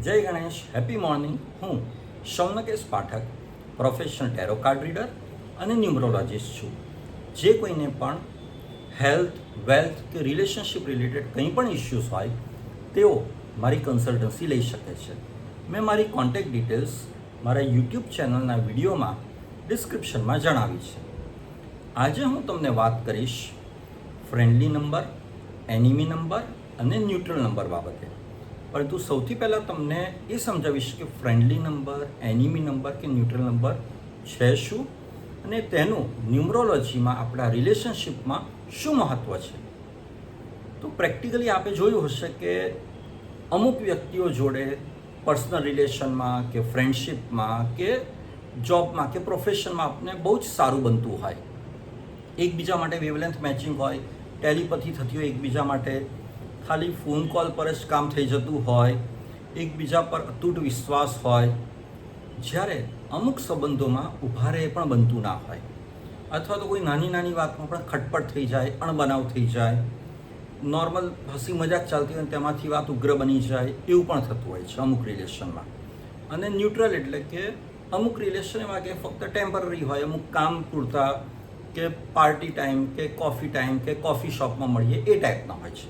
જય Ganesh, happy morning. હું Shaunkesh Pathak, professional tarot card reader અને ન્યુમરોલોજીસ્ટ છું. જે કોઈને પણ હેલ્થ, વેલ્થ કે રિલેશનશિપ રિલેટેડ કંઈ પણ ઇશ્યુઝ હોય તેઓ મારી કન્સલ્ટન્સી લઈ શકે છે. મેં મારી કોન્ટેક્ટ ડિટેલ્સ મારા યુટ્યુબ ચેનલના વિડીયોમાં ડિસ્ક્રિપ્શનમાં જણાવી છે. આજે હું તમને વાત કરીશ ફ્રેન્ડલી નંબર, એનિમી નંબર અને ન્યુટ્રલ નંબર બાબતે. પરંતુ સૌથી પહેલાં તમને એ સમજાવીશ કે ફ્રેન્ડલી નંબર, એનિમી નંબર કે ન્યુટ્રલ નંબર છે શું અને તેનું ન્યુમરોલોજીમાં આપણા રિલેશનશિપમાં શું મહત્ત્વ છે. તો પ્રેક્ટિકલી આપણે જોયું હશે કે અમુક વ્યક્તિઓ જોડે પર્સનલ રિલેશનમાં કે ફ્રેન્ડશિપમાં કે જોબમાં કે પ્રોફેશનમાં આપણને બહુ જ સારું બનતું હોય. એકબીજા માટે વેવલેન્થ મેચિંગ હોય, ટેલિપથી થતી હોય એકબીજા માટે, ખાલી ફોન કોલ પર જ કામ થઈ જતું હોય, એકબીજા પર અતૂટ વિશ્વાસ હોય. જ્યારે અમુક સંબંધોમાં ઊભા રહે પણ બનતું ના હોય, અથવા તો કોઈ નાની નાની વાતમાં પણ ખટપટ થઈ જાય, અણબનાવ થઈ જાય, નોર્મલ હસી મજાક ચાલતી હોય તેમાંથી વાત ઉગ્ર બની જાય, એવું પણ થતું હોય છે અમુક રિલેશનમાં. અને ન્યુટ્રલ એટલે કે અમુક રિલેશન એવા કે ફક્ત ટેમ્પરરી હોય, અમુક કામ પૂરતા કે પાર્ટી ટાઈમ કે કોફી ટાઈમ કે કોફી શોપમાં મળીએ એ ટાઈપના હોય છે.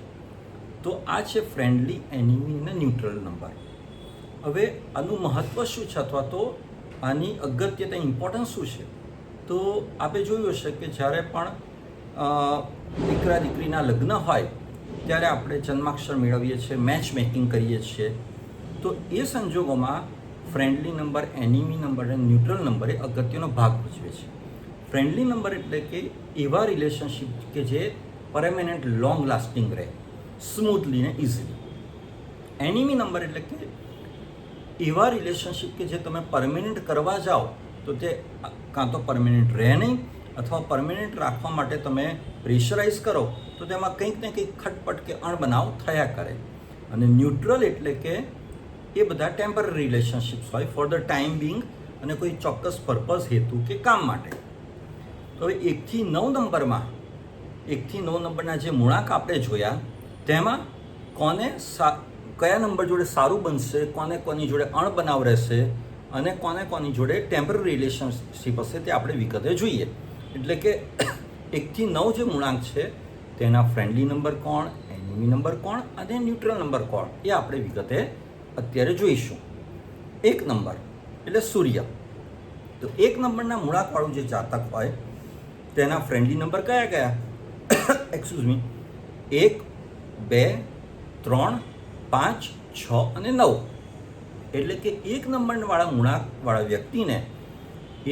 તો આ છે ફ્રેન્ડલી, એનિમી અને ન્યુટ્રલ નંબર. હવે આનું મહત્ત્વ શું છે અથવા તો આની અગત્યતા, ઇમ્પોર્ટન્સ શું છે? તો આપણે જોયું હશે કે જ્યારે પણ દીકરા દીકરીના લગ્ન હોય ત્યારે આપણે જન્માક્ષર મેળવીએ છીએ, મેચ મેકિંગ કરીએ છીએ. તો એ સંજોગોમાં ફ્રેન્ડલી નંબર, એનિમી નંબર અને ન્યુટ્રલ નંબર એ અગત્યનો ભાગ ભજવે છે. ફ્રેન્ડલી નંબર એટલે કે એવા રિલેશનશિપ કે જે પરમેનન્ટ, લોંગ લાસ્ટિંગ રહે, સ્મૂથલી ને ઇઝીલી. એનિમી નંબર એટલે કે એવા રિલેશનશિપ કે જે તમે પરમેનન્ટ કરવા જાઓ તો તે કાં તો પરમેનન્ટ રહે નહીં, અથવા પરમેનન્ટ રાખવા માટે તમે પ્રેશરાઇઝ કરો તો તેમાં કંઈક ને કંઈક ખટપટ કે અણબનાવ થયા કરે. અને ન્યુટ્રલ એટલે કે એ બધા ટેમ્પરરી રિલેશનશિપ્સ હોય, ફોર ધ ટાઈમ બિંગ, અને કોઈ ચોક્કસ પર્પઝ, હેતુ કે કામ માટે. તો હવે 1 થી 9 નંબરમાં, 1 થી 9 નંબરના જે મૂળાંક આપણે જોયા તેમાં કોને કયા નંબર જોડે સારું બનશે, કોને કોની જોડે અણબનાવ રહેશે અને કોને કોની જોડે ટેમ્પરરી રિલેશનશિપ હશે તે આપણે વિગતે જોઈએ. એટલે કે 1 થી 9 જે મૂળાંક છે તેના ફ્રેન્ડલી નંબર કોણ, એનિમી નંબર કોણ અને ન્યુટ્રલ નંબર કોણ એ આપણે વિગતે અત્યારે જોઈશું. 1 નંબર એટલે સૂર્ય. તો 1 નંબરના મૂળાંકવાળું જે જાતક હોય તેના ફ્રેન્ડલી નંબર કયા કયા? એક્સક્યુઝ મી, 1, 2, 3, 5, 6 અને 9. એટલે કે 1 નંબરવાળા મૂળાંકવાળા વ્યક્તિને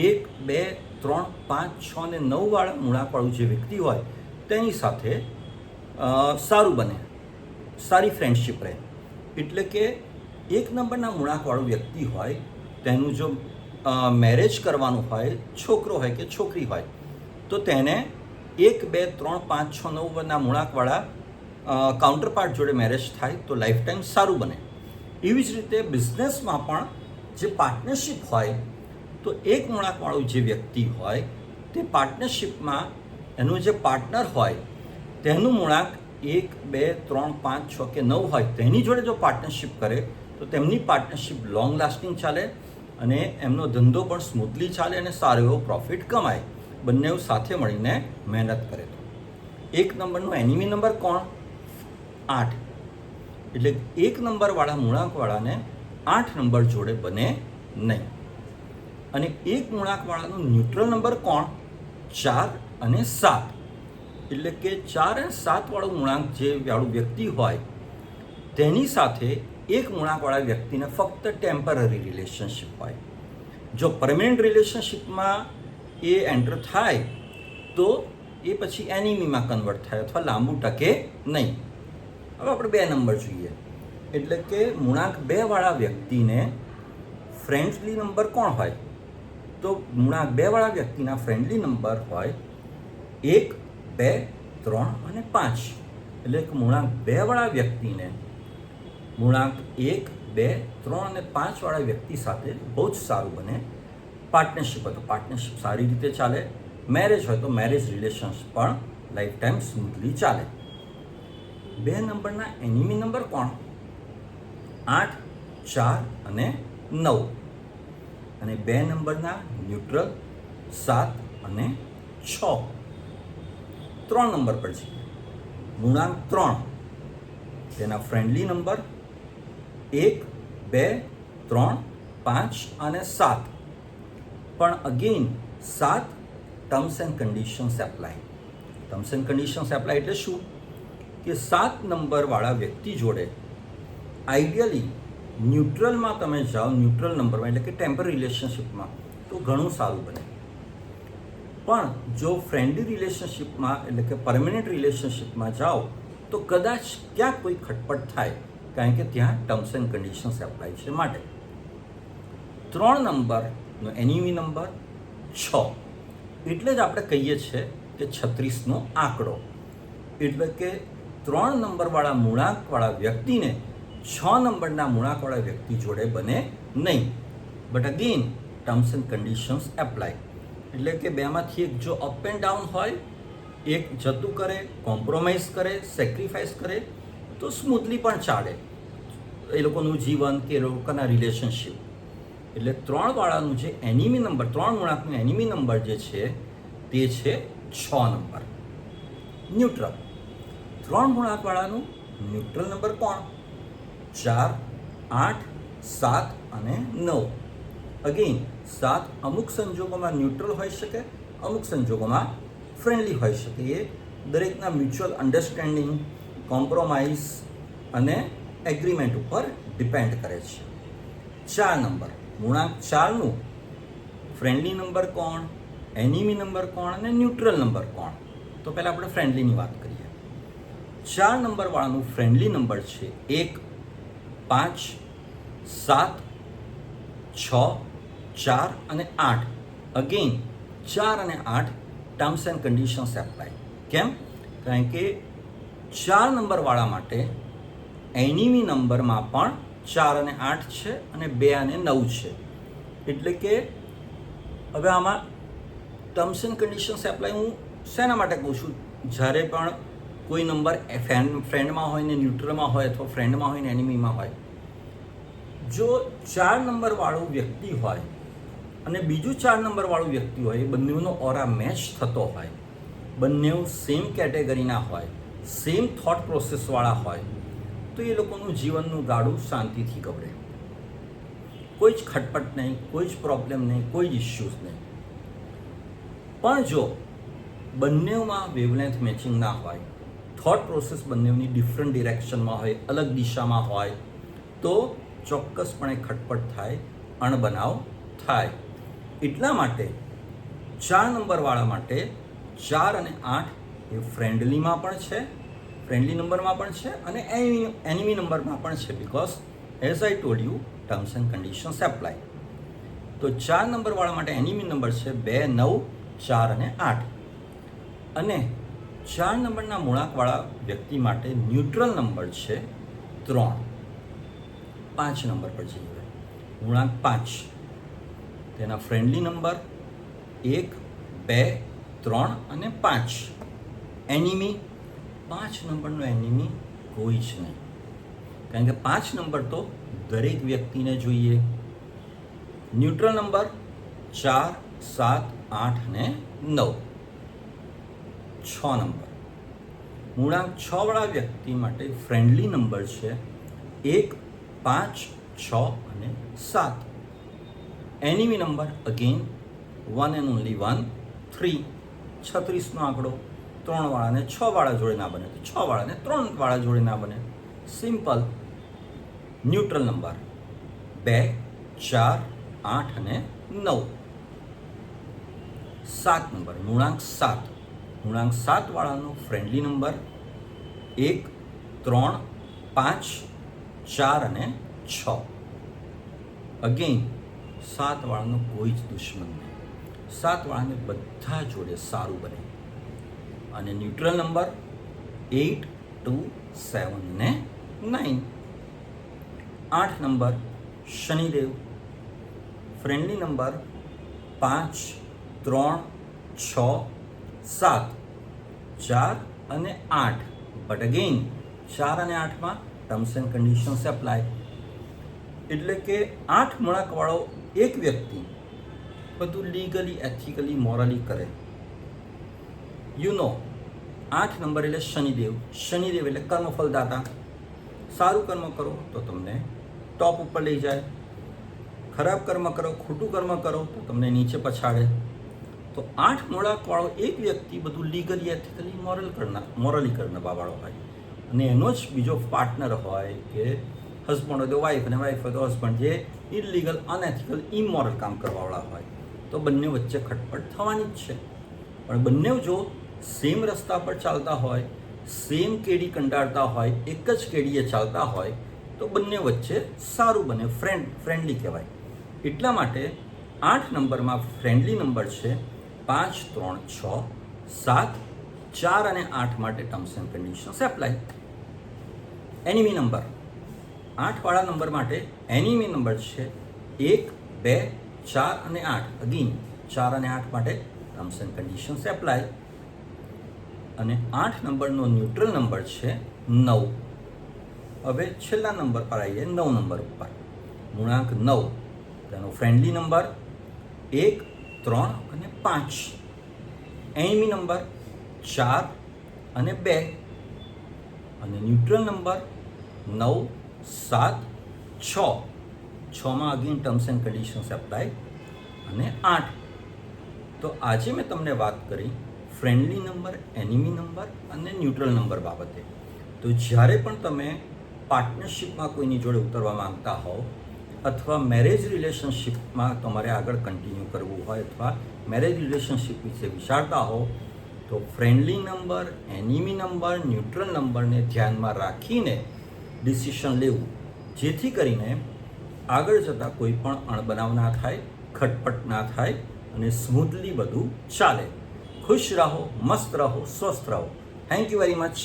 1, 2, 3, 5, 6 અને 9 વાળા મૂળાંકવાળું જે વ્યક્તિ હોય તેની સાથે સારું બને, સારી ફ્રેન્ડશિપ રહે. એટલે કે 1 નંબરના મૂળાંકવાળું વ્યક્તિ હોય તેનું જો મેરેજ કરવાનું હોય, છોકરો હોય કે છોકરી હોય, તો તેને 1, 2, 3, 5, 6, 9ના મૂળાંકવાળા કાઉન્ટરપાર્ટ જોડે મેરેજ થાય તો લાઈફ ટાઈમ સારું બને. એવી જ રીતે બિઝનેસમાં પણ જે પાર્ટનરશિપ હોય તો 1 મૂળાંકવાળું જે વ્યક્તિ હોય તે પાર્ટનરશિપમાં એનું જે પાર્ટનર હોય તેનું મૂળાંક 1, 2, 3, 5, 6 કે 9 હોય તેની જોડે જો પાર્ટનરશિપ કરે તો તેમની પાર્ટનરશિપ લોંગ લાસ્ટિંગ ચાલે અને એમનો ધંધો પણ સ્મૂથલી ચાલે અને સારો એવો પ્રોફિટ કમાય, બંને સાથે મળીને મહેનત કરે. તો 1 નંબરનો એનિમી નંબર કોણ? 8. એટલે 1 નંબરવાળા મૂળાંકવાળાને 8 નંબર જોડે બને નહીં. અને 1 મૂળાંકવાળાનો ન્યુટ્રલ નંબર કોણ? 4 અને 7. એટલે કે 4 અને 7 વાળું મૂળાંક જે વાળું વ્યક્તિ હોય તેની સાથે 1 મૂળાંકવાળા વ્યક્તિને ફક્ત ટેમ્પરરી રિલેશનશિપ હોય. જો પરમેનન્ટ રિલેશનશિપમાં એ એન્ટર થાય તો એ પછી એનિમીમાં કન્વર્ટ થાય અથવા લાંબુ ટકે નહીં. હવે આપણે 2 નંબર જોઈએ. એટલે કે મૂળાંક 2 વાળા વ્યક્તિને ફ્રેન્ડલી નંબર કોણ હોય? તો મૂળાંક 2 વાળા વ્યક્તિના ફ્રેન્ડલી નંબર હોય 1, 2, 3 અને 5. એટલે કે મૂળાંક 2 વાળા વ્યક્તિને મૂળાંક 1, 2, 3 અને 5 વાળા વ્યક્તિ સાથે બહુ જ સારું બને. પાર્ટનરશિપ હોય તો પાર્ટનરશિપ સારી રીતે ચાલે, મેરેજ હોય તો મેરેજ રિલેશન્સ પણ લાઈફ ટાઈમ સ્મૂથલી ચાલે. 2 નંબરના એનિમી નંબર કોણ? 8, 4 અને 9. અને 2 નંબરના ન્યુટ્રલ 7 અને 6. 3 નંબર પર છે મૂળાંક 3, તેના ફ્રેન્ડલી નંબર 1, 2, 3, 5 અને 7. પણ again 7 terms and conditions apply. Terms and conditions apply એટલે શું કે 7 નંબરવાળા વ્યક્તિ જોડે આઈડિયલી ન્યુટ્રલમાં તમે જાઓ, ન્યુટ્રલ નંબરમાં એટલે કે ટેમ્પરરી રિલેશનશિપમાં, તો ઘણું સારું બને. પણ જો ફ્રેન્ડલી રિલેશનશિપમાં એટલે કે પરમેનન્ટ રિલેશનશિપમાં જાઓ તો કદાચ ક્યાંક કોઈ ખટપટ થાય, કારણ કે ત્યાં ટર્મ્સ એન્ડ કન્ડિશન્સ એપ્લાય છે. માટે 3 નંબરનો એનિમી નંબર 6, એટલે જ આપણે કહીએ છીએ કે 36નો આંકડો. એટલે કે 3 નંબરવાળા મૂળાંકવાળા વ્યક્તિને 6 નંબરના મૂળાંકવાળા વ્યક્તિ જોડે બને નહીં. But again terms and conditions apply. એટલે કે બેમાંથી એક જો અપ એન્ડ ડાઉન હોય, એક જતું કરે, કોમ્પ્રોમાઇઝ કરે, સેક્રિફાઈસ કરે તો સ્મૂથલી પણ ચાલે એ લોકોનું જીવન કે એ લોકોના રિલેશનશિપ. એટલે 3 વાળાનું જે એનિમી નંબર, 3 મૂળાંકનું એનિમી નંબર જે છે તે છે 6 નંબર. ન્યુટ્રલ 3 મૂળાંકવાળાનું ન્યુટ્રલ નંબર કોણ? 4, 8, 7 અને 9. અગેન 7 અમુક સંજોગોમાં ન્યુટ્રલ હોઈ શકે, અમુક સંજોગોમાં ફ્રેન્ડલી હોઈ શકે. એ દરેકના મ્યુચ્યુઅલ અન્ડરસ્ટેન્ડિંગ, કોમ્પ્રોમાઇઝ અને એગ્રીમેન્ટ ઉપર ડિપેન્ડ કરે છે. 4 નંબર મૂળાંક 4નું ફ્રેન્ડલી નંબર કોણ, એનિમી નંબર કોણ અને ન્યુટ્રલ નંબર કોણ? તો પહેલાં આપણે ફ્રેન્ડલીની વાત કરીએ. 4 નંબરવાળાનું ફ્રેન્ડલી નંબર છે 1, 5, 7, 6, 4 અને 8. અગેન 4 અને 8 ટર્મ્સ એન્ડ કન્ડિશન્સ એપ્લાય. કેમ? કારણ કે 4 નંબરવાળા માટે એનિમી નંબરમાં પણ 4 અને 8 છે અને 2 અને 9 છે. એટલે કે હવે આમાં ટર્મ્સ એન્ડ કન્ડિશન્સ એપ્લાય હું શેના માટે કહું છું? જ્યારે પણ કોઈ નંબર ફ્રેન્ડમાં હોય ને ન્યુટ્રલમાં હોય, અથવા ફ્રેન્ડમાં હોય ને એનિમીમાં હોય, જો 4 નંબરવાળું વ્યક્તિ હોય અને બીજું 4 નંબરવાળું વ્યક્તિ હોય, એ બંનેનો ઓરા મેચ થતો હોય, બંને સેમ કેટેગરીના હોય, સેમ થોટ પ્રોસેસવાળા હોય, તો એ લોકોનું જીવનનું ગાડું શાંતિથી ગબડે. કોઈ જ ખટપટ નહીં, કોઈ જ પ્રોબ્લેમ નહીં, કોઈ જ ઇશ્યુઝ નહીં. પણ જો બંનેમાં વેવલેન્થ મેચિંગ ના હોય, થોટ પ્રોસેસ બંનેની ડિફરન્ટ ડિરેક્શનમાં હોય, અલગ દિશામાં હોય, તો ચોક્કસપણે ખટપટ થાય, અણબનાવ થાય. એટલા માટે 4 નંબરવાળા માટે 4 અને 8 એ ફ્રેન્ડલીમાં પણ છે, ફ્રેન્ડલી નંબરમાં પણ છે અને એનિમી નંબરમાં પણ છે. Because as I told you, terms and conditions apply. તો 4 નંબરવાળા માટે એનિમી નંબર છે 2, 9, 4 અને 8. અને 4 નંબરના મૂળાંકવાળા વ્યક્તિ માટે ન્યુટ્રલ નંબર છે 3. 5 નંબર પર જઈએ. મૂળાંક 5, તેના ફ્રેન્ડલી નંબર 1, 2, 3 અને 5. એનિમી 5 નંબરનો એનિમી કોઈ જ નહીં, કારણ કે 5 નંબર તો દરેક વ્યક્તિને જોઈએ. ન્યુટ્રલ નંબર 4, 7, 8 અને 9. 6 નંબર મૂળાંક 6 વાળા વ્યક્તિ માટે ફ્રેન્ડલી નંબર છે 1, 5, 6 અને 7. Enemy number again 1 and only 1, 3. 36નો આંકડો 3 વાળાને 6 વાળા જોડે ના બને, તો 6 વાળાને 3 વાળા જોડે ના બને. સિમ્પલ. ન્યુટ્રલ નંબર 2, 4, 8 અને 9. 7 નંબર મૂળાંક 7. મૂળાંક 7 વાળાનો ફ્રેન્ડલી નંબર 1, 3, 5, 4 અને 6. અગેન 7 વાળાનો કોઈ જ દુશ્મન નહીં, 7 વાળાને બધા જોડે સારું બને. અને ન્યુટ્રલ નંબર 8, 2, 7 અને 9. 8 નંબર શનિદેવ. ફ્રેન્ડલી નંબર 5, 3, 6, 7, 4 અને 8. બટ અગેન 4 અને 8માં ટર્મ્સ એન્ડ કન્ડિશન્સ એપ્લાય. એટલે કે 8 મૂળાંકવાળો એક વ્યક્તિ બધું લીગલી, એથિકલી, મોરલી કરે. 8 નંબર એટલે શનિદેવ. શનિદેવ એટલે કર્મફલદાતા. સારું કર્મ કરો તો તમને ટોપ ઉપર લઈ જાય, ખરાબ કર્મ કરો, ખોટું કર્મ કરો તો તમને નીચે પછાડે. તો 8 મૂળાંકવાળો એક વ્યક્તિ બધું લીગલી, એથિકલી, મોરલી કરનારવાળો હોય, અને એનો જ બીજો પાર્ટનર હોય કે હસબન્ડ હોય તો વાઈફ અને વાઈફ હોય તો હસબન્ડ, જે ઇલીગલ, અનએથિકલ, ઇમોરલ કામ કરવાવાળા હોય, તો બંને વચ્ચે ખટપટ થવાની જ છે. પણ બંને જો સેમ રસ્તા પર ચાલતા હોય, સેમ કેડી કંડારતા હોય, એક જ કેડીએ ચાલતા હોય, તો બંને વચ્ચે સારું બને, ફ્રેન્ડલી કહેવાય. એટલા માટે 8 નંબરમાં ફ્રેન્ડલી નંબર છે. 5, 3, 6, 7, 4 અને 8 માટે terms and conditions apply. Enemy number 8 વાળા નંબર માટે એનિમી નંબર છે 1, 2, 4 અને 8. અગેન 4 અને 8 માટે ટર્મ્સ એન્ડ કન્ડિશન્સ એપ્લાય. અને 8 નંબરનો ન્યુટ્રલ નંબર છે 9. હવે છેલ્લા નંબર પર આવીએ, 9 નંબર ઉપર. મૂળાંક 9, તેનો ફ્રેન્ડલી નંબર 1, 3 અને 5. એનિમી નંબર 4 અને 2. અને ન્યુટ્રલ નંબર 9, 7, 6. 6માં again terms and conditions apply. અને 8. તો આજે મેં તમને વાત કરી ફ્રેન્ડલી નંબર, એનિમી નંબર અને ન્યુટ્રલ નંબર બાબતે. તો જ્યારે પણ તમે પાર્ટનરશિપમાં કોઈની જોડે ઉતરવા માંગતા હોવ, અથવા મેરેજ રિલેશનશિપમાં તમારે આગળ કન્ટિન્યુ કરવું હોય, અથવા મેરેજ રિલેશનશિપ વિશે વિચારતા હો, તો friendly number, enemy number, neutral નંબરને ધ્યાનમાં રાખીને ડિસિશન લેવું, જેથી કરીને આગળ જતાં કોઈ પણ અણબનાવ ના થાય, ખટપટ ના થાય અને સ્મૂથલી બધું ચાલે. ખુશ રહો, મસ્ત રહો, સ્વસ્થ રહો. Thank you very much.